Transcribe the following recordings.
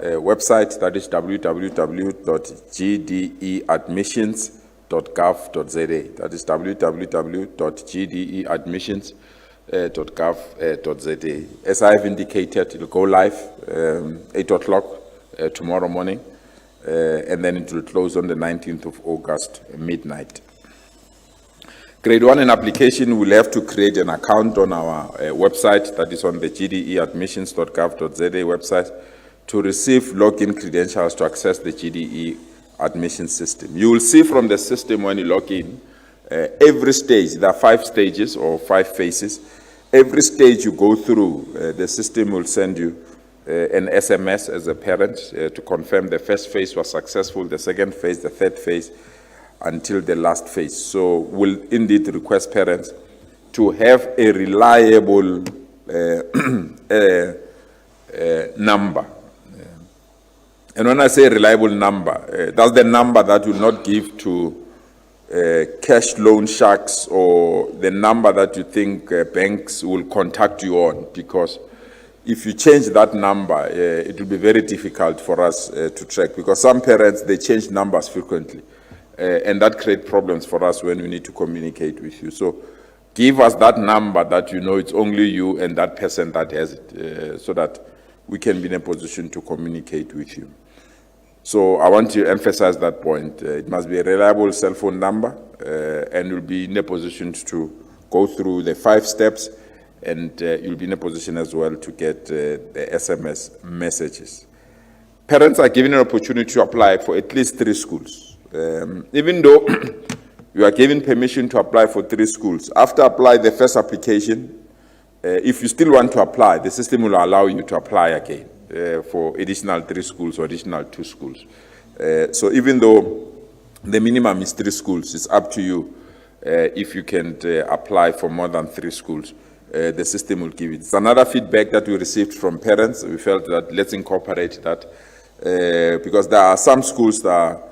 website, that is www.gdeadmissions.gov.za. That is www.gdeadmissions.gov.za. As I've indicated, it will go live 8 o'clock tomorrow morning, and then it will close on the 19th of August, midnight. Grade 1 in application will have to create an account on our website, that is on the gdeadmissions.gov.za website, to receive login credentials to access the GDE admission system. You will see from the system when you log in, every stage, there are 5 stages or 5 phases. Every stage you go through, the system will send you an SMS as a parent to confirm the first phase was successful, the second phase, the third phase, until the last phase. So we'll indeed request parents to have a reliable number. And when I say reliable number, that's the number that will not give to cash loan sharks or the number that you think banks will contact you on, because if you change that number, it will be very difficult for us to track, because some parents, they change numbers frequently. And that creates problems for us when we need to communicate with you. So give us that number that you know it's only you and that person that has it, so that we can be in a position to communicate with you. So I want to emphasize that point. It must be a reliable cell phone number, and you'll be in a position to go through the 5 steps, and you'll be in a position as well to get the SMS messages. Parents are given an opportunity to apply for at least 3 schools. Even though you are given permission to apply for 3 schools, after apply the first application, if you still want to apply, the system will allow you to apply again for additional 3 schools or additional 2 schools. So even though the minimum is 3 schools, it's up to you if you can apply for more than 3 schools. The system will give it. It's another feedback that we received from parents. We felt that let's incorporate that because there are some schools that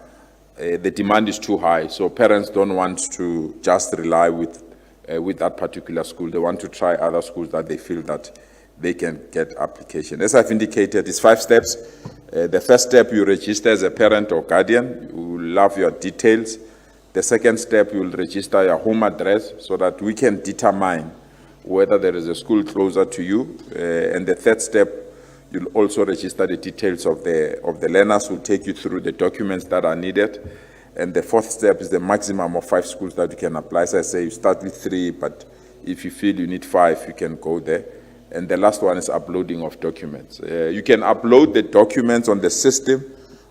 the demand is too high, so parents don't want to just rely with that particular school. They want to try other schools that they feel that they can get application. As I've indicated, it's 5 steps. The first step, you register as a parent or guardian. You will have your details. The second step, you will register your home address so that we can determine whether there is a school closer to you. And the third step, you'll also register the details of the learners who will take you through the documents that are needed. And the fourth step is the maximum of 5 schools that you can apply. As I say, you start with 3, but if you feel you need 5, you can go there. And the last one is uploading of documents. You can upload the documents on the system,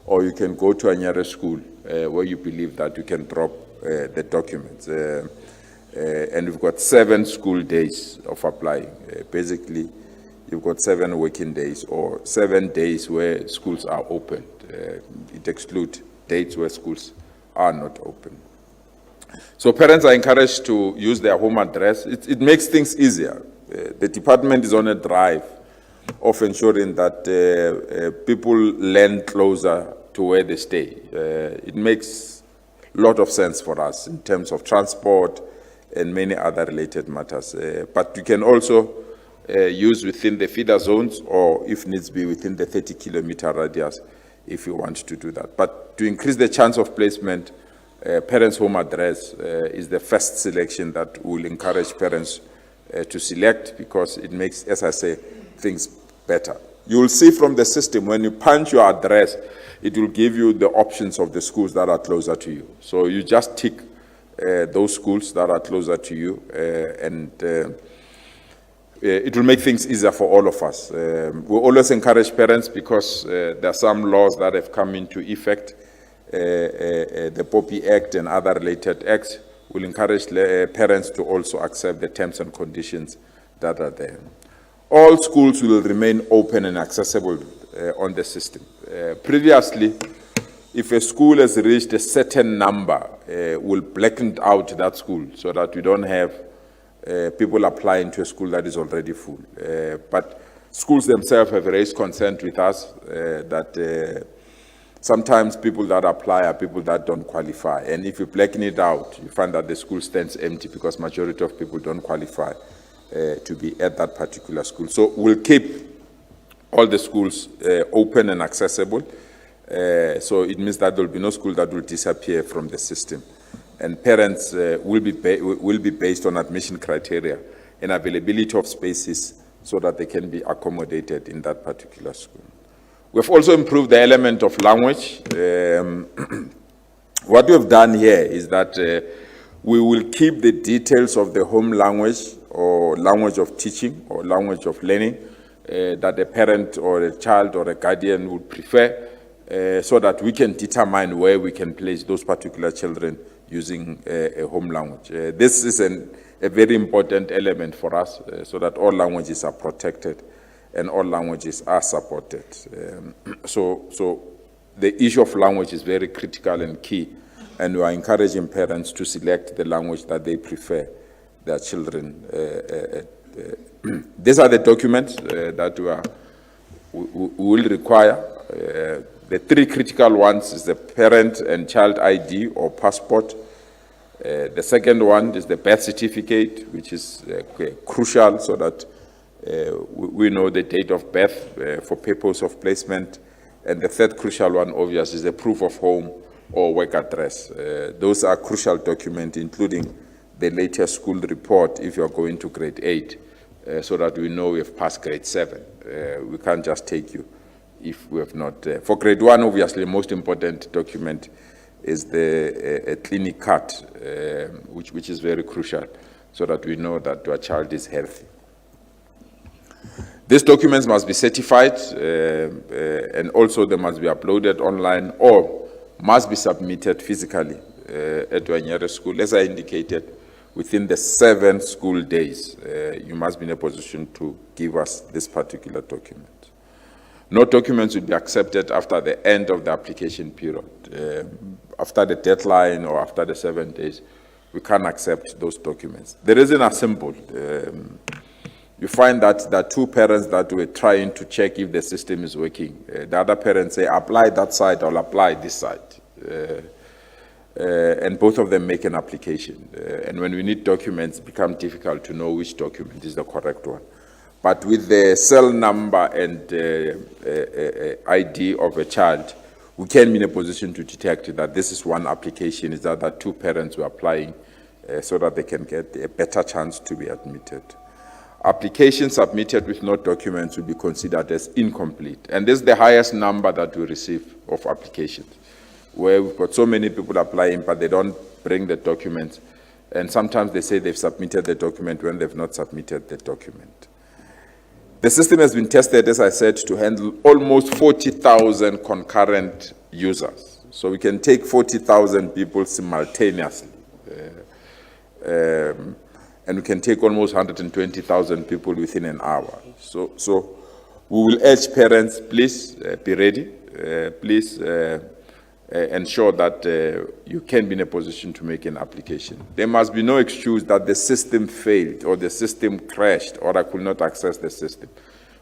or you can go to a nearest school where you believe that you can drop the documents. And we've got 7 school days of applying. Basically, you've got 7 working days or 7 days where schools are open. It excludes dates where schools are not open. So parents are encouraged to use their home address. It makes things easier. The department is on a drive of ensuring that people land closer to where they stay. It makes a lot of sense for us in terms of transport and many other related matters. But you can also use within the feeder zones, or if needs be within the 30-kilometer radius if you want to do that. But to increase the chance of placement, parents' home address is the first selection that will encourage parents to select, because it makes, as I say, things better. You will see from the system, when you punch your address, it will give you the options of the schools that are closer to you. So you just tick those schools that are closer to you, and it will make things easier for all of us. We always encourage parents, because there are some laws that have come into effect, the POPI Act and other related acts will encourage parents to also accept the terms and conditions that are there. All schools will remain open and accessible on the system. Previously, if a school has reached a certain number, we'll blacken out that school so that we don't have people applying to a school that is already full. But schools themselves have raised concern with us that sometimes people that apply are people that don't qualify. And if you blacken it out, you find that the school stands empty because majority of people don't qualify to be at that particular school. So we'll keep all the schools open and accessible. So it means that there will be no school that will disappear from the system. And parents will be based on admission criteria and availability of spaces so that they can be accommodated in that particular school. We've also improved the element of language. What we have done here is that we will keep the details of the home language or language of teaching or language of learning that a parent or a child or a guardian would prefer, so that we can determine where we can place those particular children using a home language. This is a very important element for us, so that all languages are protected and all languages are supported. So the issue of language is very critical and key, and we are encouraging parents to select the language that they prefer their children. These are the documents that we will require. The three critical ones is the parent and child ID or passport. The second one is the birth certificate, which is crucial so that we know the date of birth for purpose of placement. And the third crucial one, obviously, is the proof of home or work address. Those are crucial documents, including the latest school report if you're going to grade 8, so that we know we've passed grade 7. We can't just take you if we have not. For grade 1, obviously, the most important document is the clinic card, which is very crucial, so that we know that your child is healthy. These documents must be certified, and also they must be uploaded online or must be submitted physically at your nearest school. As I indicated, within the 7 school days, you must be in a position to give us this particular document. No documents will be accepted after the end of the application period. After the deadline or after the 7 days, we can't accept those documents. The reason is simple. You find that there are 2 parents that were trying to check if the system is working. The other parents say, apply that side or apply this side. And both of them make an application. And when we need documents, it becomes difficult to know which document is the correct one. But with the cell number and ID of a child, we can be in a position to detect that this is one application, is that 2 parents were applying so that they can get a better chance to be admitted. Applications submitted with no documents will be considered as incomplete. And this is the highest number that we receive of applications, where we've got so many people applying, but they don't bring the documents. And sometimes they say they've submitted the document when they've not submitted the document. The system has been tested, as I said, to handle almost 40,000 concurrent users. So we can take 40,000 people simultaneously. And we can take almost 120,000 people within an hour. So we will urge parents, please be ready. Please ensure that you can be in a position to make an application. There must be no excuse that the system failed or the system crashed or I could not access the system.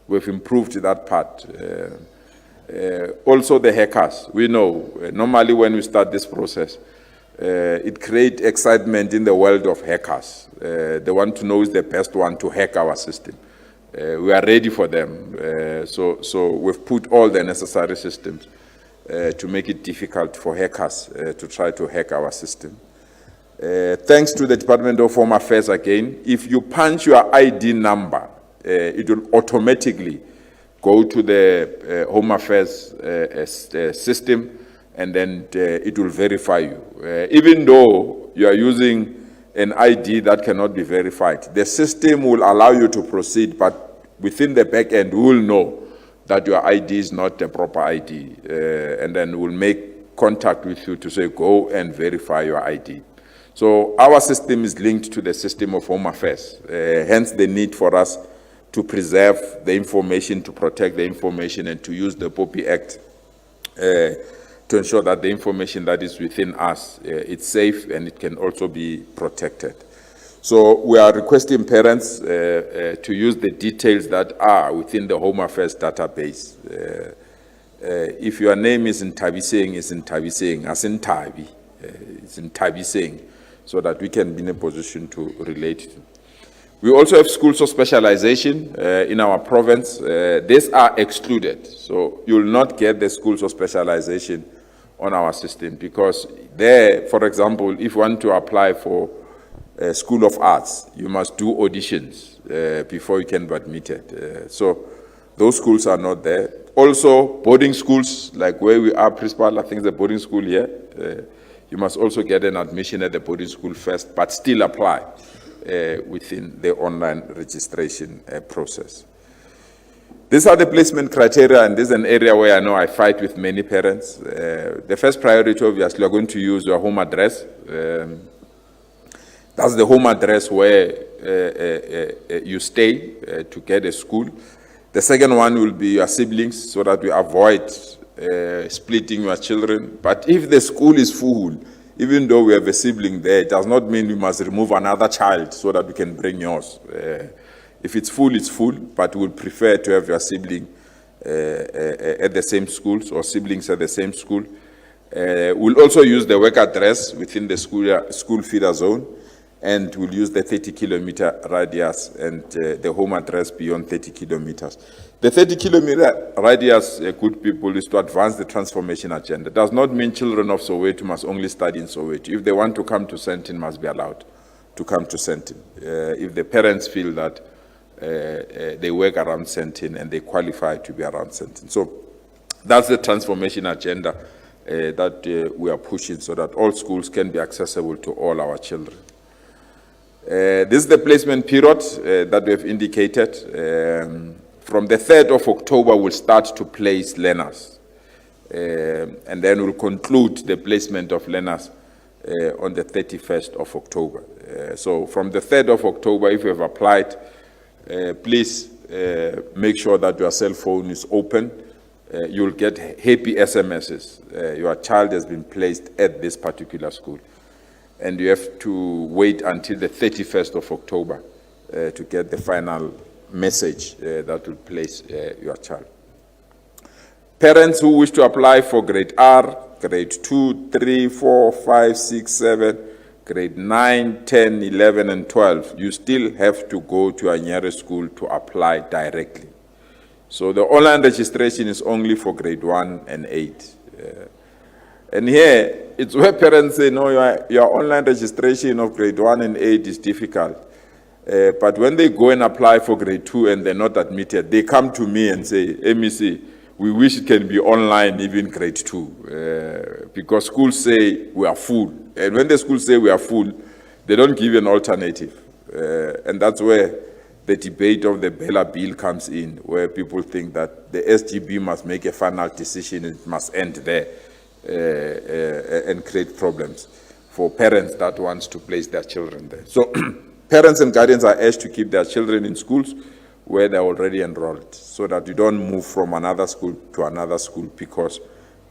We've improved that part. Also the hackers, we know, normally when we start this process, it creates excitement in the world of hackers. They want to know who's the best one to hack our system. We are ready for them. So we've put all the necessary systems to make it difficult for hackers to try to hack our system. Thanks to the Department of Home Affairs again, if you punch your ID number, it will automatically go to the Home Affairs system, and then it will verify you. Even though you are using an ID that cannot be verified, the system will allow you to proceed, but within the back end, we will know that your ID is not a proper ID, and then we'll make contact with you to say, go and verify your ID. So our system is linked to the system of Home Affairs, hence the need for us to preserve the information, to protect the information, and to use the POPI Act to ensure that the information that is within us, it's safe and it can also be protected. So we are requesting parents to use the details that are within the Home Affairs database. If your name is in Tabiseng, it's in Tabiseng, as in Tabi, it's in Tabiseng, so that we can be in a position to relate to. We also have schools of specialization in our province. These are excluded. So you will not get the schools of specialization on our system because there, for example, if you want to apply for a School of Arts, you must do auditions before you can be admitted. So those schools are not there. Also, boarding schools, like where we are, principal, I think the boarding school here, you must also get an admission at the boarding school first, but still apply within the online registration process. These are the placement criteria, and this is an area where I know I fight with many parents. The first priority, obviously, you're going to use your home address. That's the home address where you stay to get a school. The second one will be your siblings, so that we avoid splitting your children. But if the school is full, even though we have a sibling there, it does not mean we must remove another child so that we can bring yours. If it's full, but we would prefer to have your sibling at the same schools or siblings at the same school. We'll also use the work address within the school feeder zone, and we'll use the 30-kilometer radius and the home address beyond 30 kilometers. The 30-kilometer radius, good people, is to advance the transformation agenda. It does not mean children of Soweto must only study in Soweto. If they want to come to Sentin, must be allowed to come to Sentin. If the parents feel that they work around Sentin and they qualify to be around Sentin. So that's the transformation agenda that we are pushing so that all schools can be accessible to all our children. This is the placement period that we have indicated. From the 3rd of October, we'll start to place learners. And then we'll conclude the placement of learners on the 31st of October. So from the 3rd of October, if you have applied, please make sure that your cell phone is open. You'll get happy SMSs. Your child has been placed at this particular school. And you have to wait until the 31st of October to get the final message that will place your child. Parents who wish to apply for grade R, grade 2, 3, 4, 5, 6, 7, grade 9, 10, 11, and 12, you still have to go to a nearest school to apply directly. So the online registration is only for grade 1 and 8. And here, it's where parents say, no, your online registration of grade 1 and 8 is difficult. But when they go and apply for grade 2 and they're not admitted, they come to me and say, MEC, we wish it can be online, even grade 2. Because schools say we are full. And when the schools say we are full, they don't give an alternative. And that's where the debate of the Bella Bill comes in, where people think that the SGB must make a final decision, it must end there. And create problems for parents that want to place their children there. So parents and guardians are urged to keep their children in schools where they're already enrolled, so that you don't move from another school to another school because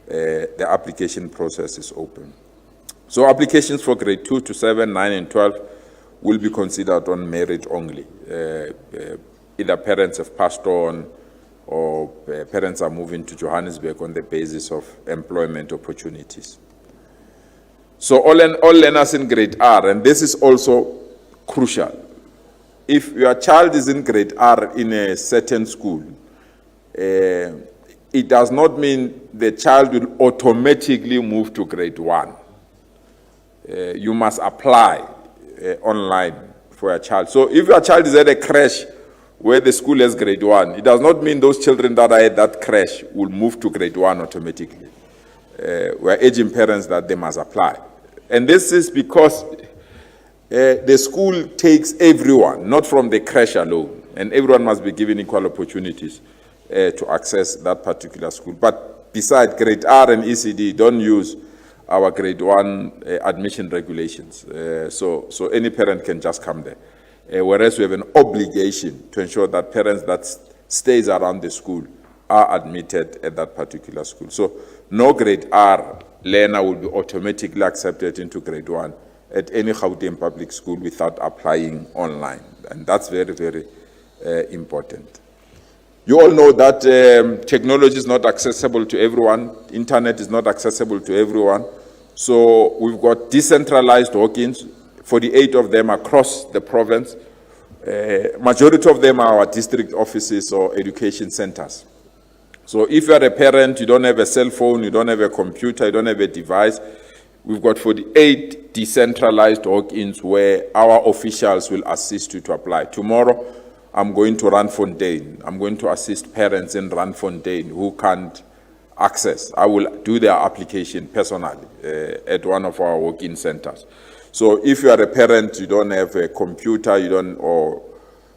the application process is open. So applications for grade 2 to 7, 9, and 12 will be considered on merit only. Either parents have passed on or parents are moving to Johannesburg on the basis of employment opportunities. So all learners in grade R, and this is also crucial. If your child is in grade R in a certain school, it does not mean the child will automatically move to grade 1. You must apply online for your child. So if your child is at a creche where the school has grade 1, it does not mean those children that are at that creche will move to grade 1 automatically. We are urging parents that they must apply. And this is because the school takes everyone, not from the creche alone, and everyone must be given equal opportunities to access that particular school. But besides grade R and ECD, don't use our grade 1 admission regulations. So any parent can just come there. Whereas we have an obligation to ensure that parents that stays around the school are admitted at that particular school. So no grade R learner will be automatically accepted into grade 1 at any Gauteng public school without applying online. And that's very, very important. You all know that technology is not accessible to everyone. Internet is not accessible to everyone. So we've got decentralized walk-ins, 48 of them across the province, Majority of them are our district offices or education centers. So if you are a parent, you don't have a cell phone, you don't have a computer, you don't have a device, we've got 48 decentralized walk-ins where our officials will assist you to apply. Tomorrow, I'm going to Randfontein. I'm going to assist parents in Randfontein who can't access. I will do their application personally at one of our walk-in centers. So if you are a parent, you don't have a computer, or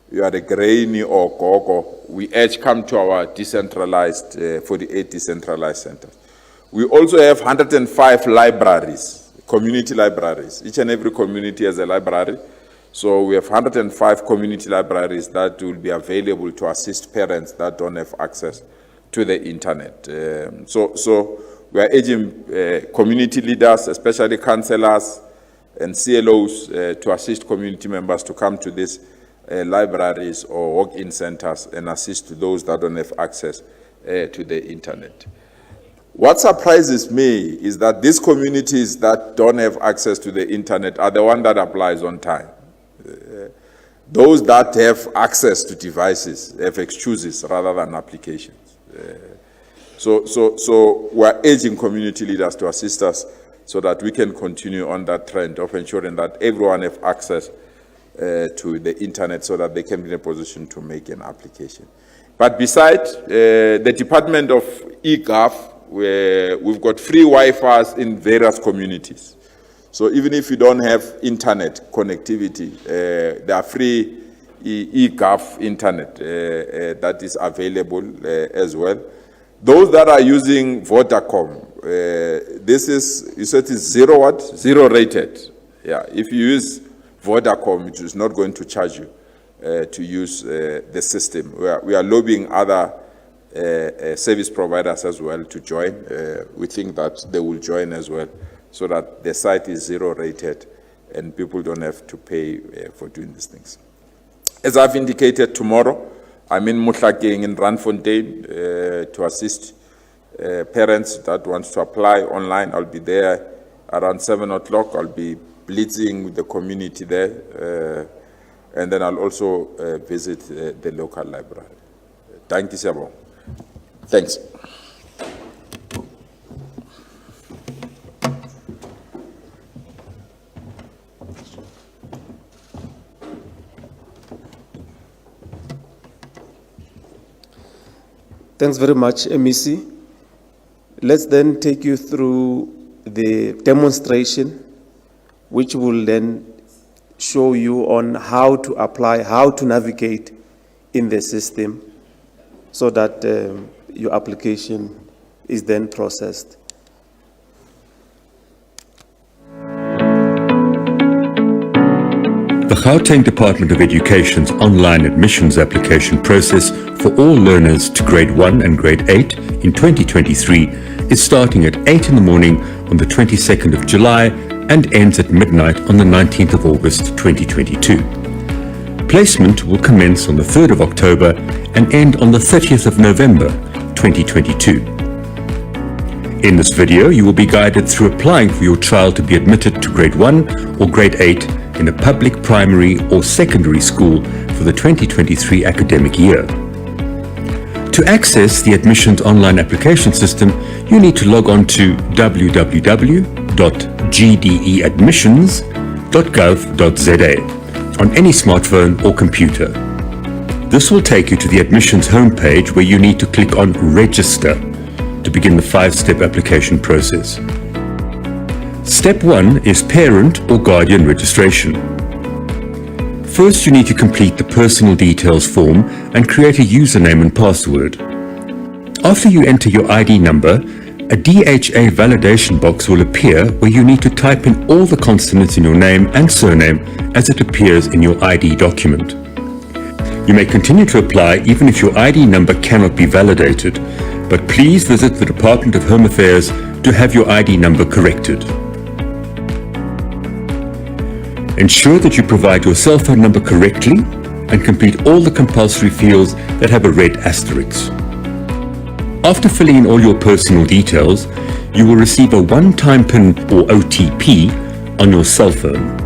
you are a granny or gogo, we urge come to our decentralized, 48 decentralized centers. We also have 105 libraries, community libraries. Each and every community has a library. So we have 105 community libraries that will be available to assist parents that don't have access to the internet. So we are urging community leaders, especially councillors and CLOs, to assist community members to come to these libraries or walk-in centers and assist those that don't have access to the internet. What surprises me is that these communities that don't have access to the internet are the one that applies on time. Those that have access to devices have excuses rather than applications. So we're urging community leaders to assist us so that we can continue on that trend of ensuring that everyone have access to the internet so that they can be in a position to make an application. But besides, the Department of eGov, where we've got free Wi-Fi in various communities. So even if you don't have internet connectivity, there are free eGov internet that is available as well. Those that are using Vodacom, this is, you said it's zero rated. Yeah, if you use Vodacom, it is not going to charge you to use the system. We are lobbying other service providers as well to join. We think that they will join as well, so that the site is zero rated and people don't have to pay for doing these things. As I've indicated, tomorrow I'm in Mohlakeng in Randfontein to assist parents that want to apply online. I'll be there around 7 o'clock. I'll be blitzing with the community there, and then I'll also visit the local library. Thank you, Sabo. Thanks. Thanks very much, MEC. Let's then take you through the demonstration, which will then show you on how to apply, how to navigate in the system so that your application is then processed. The Gauteng Department of Education's online admissions application process for all learners to Grade 1 and Grade 8 in 2023 is starting at 8 in the morning on the 22nd of July and ends at midnight on the 19th of August 2022. Placement will commence on the 3rd of October and end on the 30th of November 2022. In this video, you will be guided through applying for your child to be admitted to Grade 1 or Grade 8 in a public primary or secondary school for the 2023 academic year. To access the admissions online application system, you need to log on to www.gdeadmissions.gov.za on any smartphone or computer. This will take you to the admissions homepage where you need to click on Register to begin the 5-step application process. Step 1 is parent or guardian registration. First, you need to complete the personal details form and create a username and password. After you enter your ID number, a DHA validation box will appear where you need to type in all the consonants in your name and surname as it appears in your ID document. You may continue to apply even if your ID number cannot be validated, but please visit the Department of Home Affairs to have your ID number corrected. Ensure that you provide your cell phone number correctly and complete all the compulsory fields that have a red asterisk. After filling in all your personal details, you will receive a one-time PIN or OTP on your cell phone.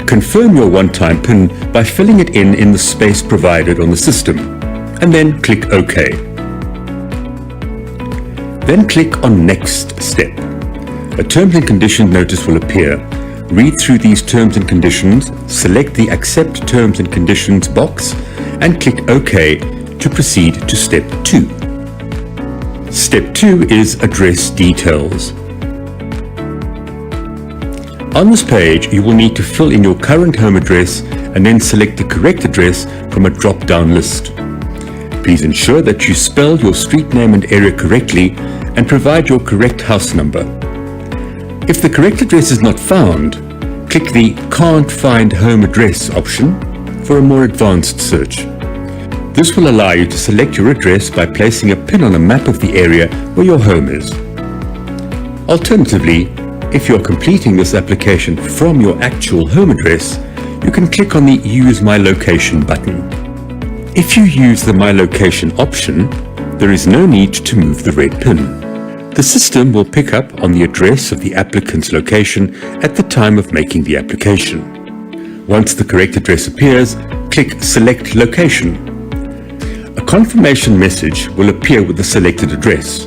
Confirm your one-time PIN by filling it in the space provided on the system, and then click OK. Then click on Next Step. A Terms and Conditions notice will appear. Read through these terms and conditions, select the Accept Terms and Conditions box, and click OK to proceed to Step 2. Step 2 is Address Details. On this page, you will need to fill in your current home address and then select the correct address from a drop-down list. Please ensure that you spell your street name and area correctly and provide your correct house number. If the correct address is not found, click the Can't Find Home Address option for a more advanced search. This will allow you to select your address by placing a pin on a map of the area where your home is. Alternatively, if you are completing this application from your actual home address, you can click on the Use My Location button. If you use the My Location option, there is no need to move the red pin. The system will pick up on the address of the applicant's location at the time of making the application. Once the correct address appears, click Select Location. A confirmation message will appear with the selected address.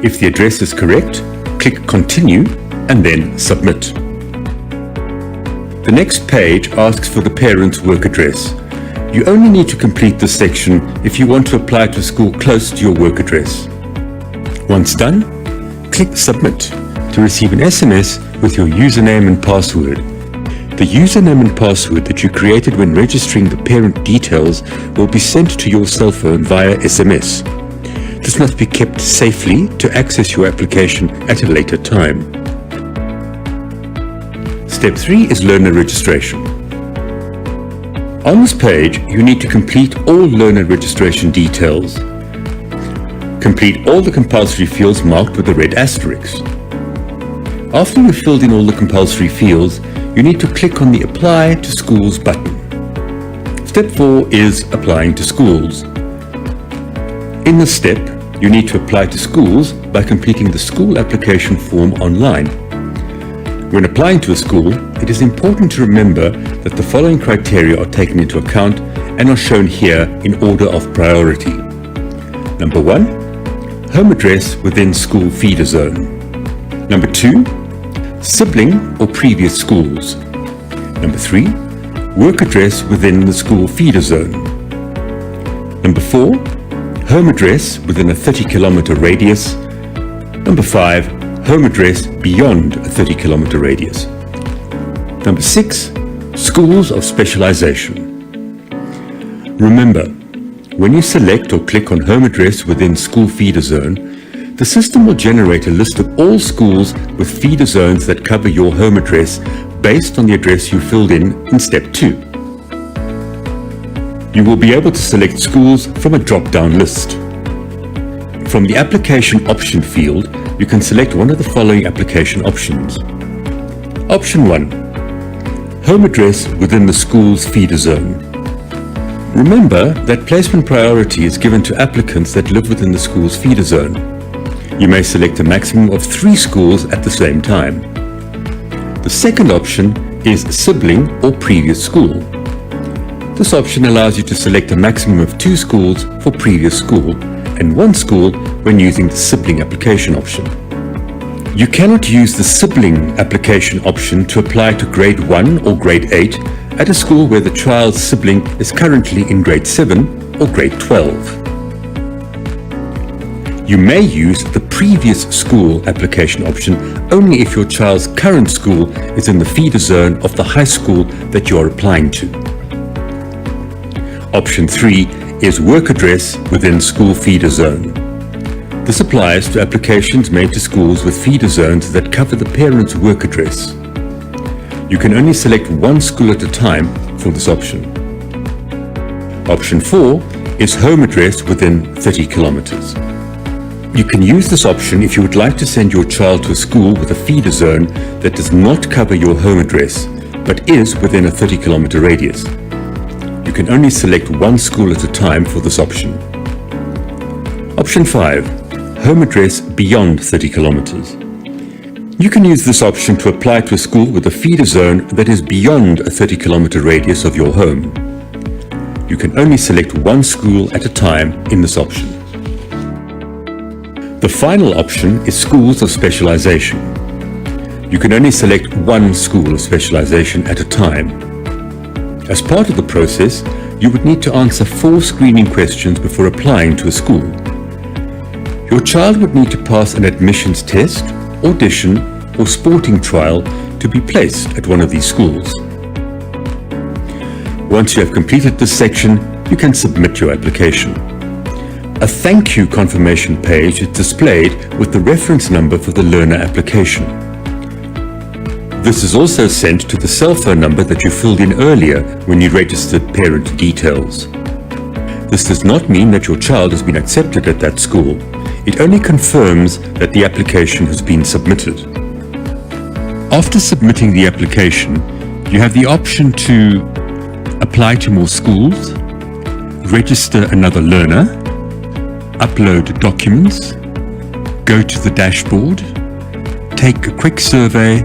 If the address is correct, click Continue and then Submit. The next page asks for the parent's work address. You only need to complete this section if you want to apply to a school close to your work address. Once done, click Submit to receive an SMS with your username and password. The username and password that you created when registering the parent details will be sent to your cell phone via SMS. This must be kept safely to access your application at a later time. Step 3 is learner registration. On this page, you need to complete all learner registration details. Complete all the compulsory fields marked with the red asterisk. After you've filled in all the compulsory fields, you need to click on the Apply to Schools button. Step 4 is Applying to Schools. In this step, you need to apply to schools by completing the school application form online. When applying to a school, it is important to remember that the following criteria are taken into account and are shown here in order of priority. Number 1, home address within school feeder zone. Number 2, sibling or previous schools. Number 3, work address within the school feeder zone. Number 4, home address within a 30-kilometer radius. Number 5, home address beyond a 30-kilometer radius. Number 6, schools of specialization. Remember, when you select or click on home address within school feeder zone, the system will generate a list of all schools with feeder zones that cover your home address based on the address you filled in Step 2. You will be able to select schools from a drop-down list. From the Application Option field, you can select one of the following application options. Option 1. Home address within the school's feeder zone. Remember that placement priority is given to applicants that live within the school's feeder zone. You may select a maximum of 3 schools at the same time. The second option is sibling or previous school. This option allows you to select a maximum of 2 schools for previous school and 1 school when using the sibling application option. You cannot use the sibling application option to apply to grade 1 or grade 8 at a school where the child's sibling is currently in grade 7 or grade 12. You may use the previous school application option only if your child's current school is in the feeder zone of the high school that you are applying to. Option 3 is work address within school feeder zone. This applies to applications made to schools with feeder zones that cover the parent's work address. You can only select 1 school at a time for this option. Option 4 is home address within 30 kilometers. You can use this option if you would like to send your child to a school with a feeder zone that does not cover your home address, but is within a 30-kilometer radius. You can only select 1 school at a time for this option. Option 5, home address beyond 30 kilometers. You can use this option to apply to a school with a feeder zone that is beyond a 30-kilometer radius of your home. You can only select one school at a time in this option. The final option is schools of specialization. You can only select one school of specialization at a time. As part of the process, you would need to answer 4 screening questions before applying to a school. Your child would need to pass an admissions test, audition, or sporting trial to be placed at one of these schools. Once you have completed this section, you can submit your application. A thank you confirmation page is displayed with the reference number for the learner application. This is also sent to the cell phone number that you filled in earlier when you registered parent details. This does not mean that your child has been accepted at that school. It only confirms that the application has been submitted. After submitting the application, you have the option to apply to more schools, register another learner, upload documents, go to the dashboard, take a quick survey,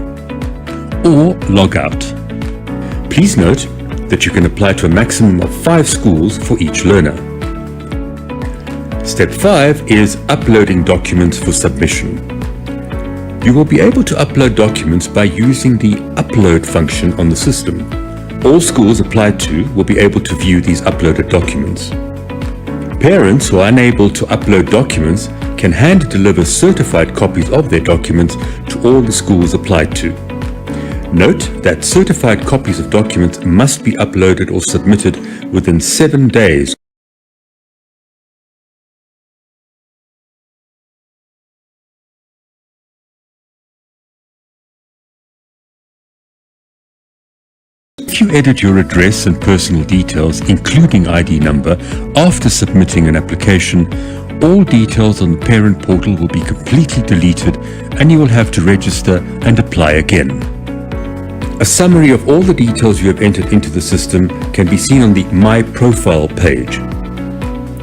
or log out. Please note that you can apply to a maximum of 5 schools for each learner. Step 5 is uploading documents for submission. You will be able to upload documents by using the upload function on the system. All schools applied to will be able to view these uploaded documents. Parents who are unable to upload documents can hand deliver certified copies of their documents to all the schools applied to. Note that certified copies of documents must be uploaded or submitted within 7 days. If you edit your address and personal details, including ID number, after submitting an application, all details on the parent portal will be completely deleted and you will have to register and apply again. A summary of all the details you have entered into the system can be seen on the My Profile page.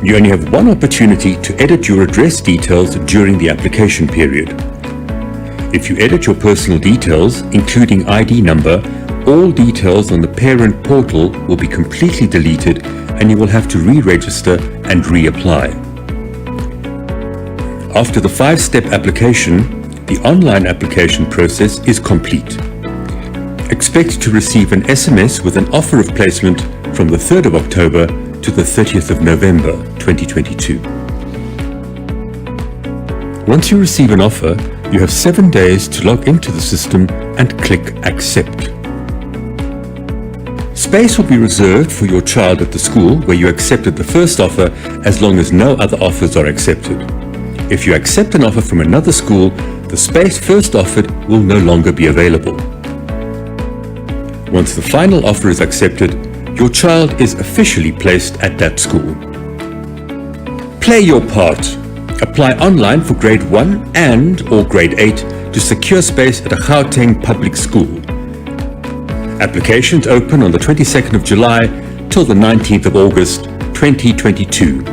You only have one opportunity to edit your address details during the application period. If you edit your personal details, including ID number, all details on the parent portal will be completely deleted and you will have to re-register and reapply. After the 5-step application, the online application process is complete. Expect to receive an SMS with an offer of placement from the 3rd of October to the 30th of November 2022. Once you receive an offer, you have 7 days to log into the system and click Accept. Space will be reserved for your child at the school where you accepted the first offer as long as no other offers are accepted. If you accept an offer from another school, the space first offered will no longer be available. Once the final offer is accepted, your child is officially placed at that school. Play your part. Apply online for grade 1 and/or grade 8 to secure space at a Gauteng public school. Applications open on the 22nd of July till the 19th of August 2022.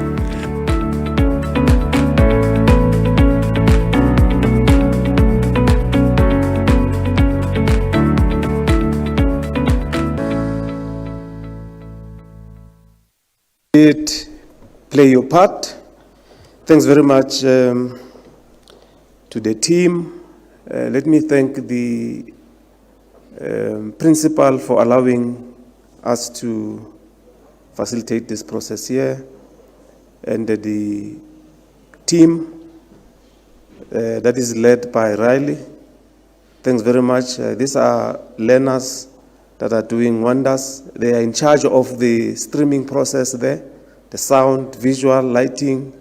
Play your part. Thanks very much to the team. Let me thank the principal for allowing us to facilitate this process here, and the team that is led by Riley. Thanks very much. These are learners that are doing wonders. They are in charge of the streaming process there, the sound, visual, lighting,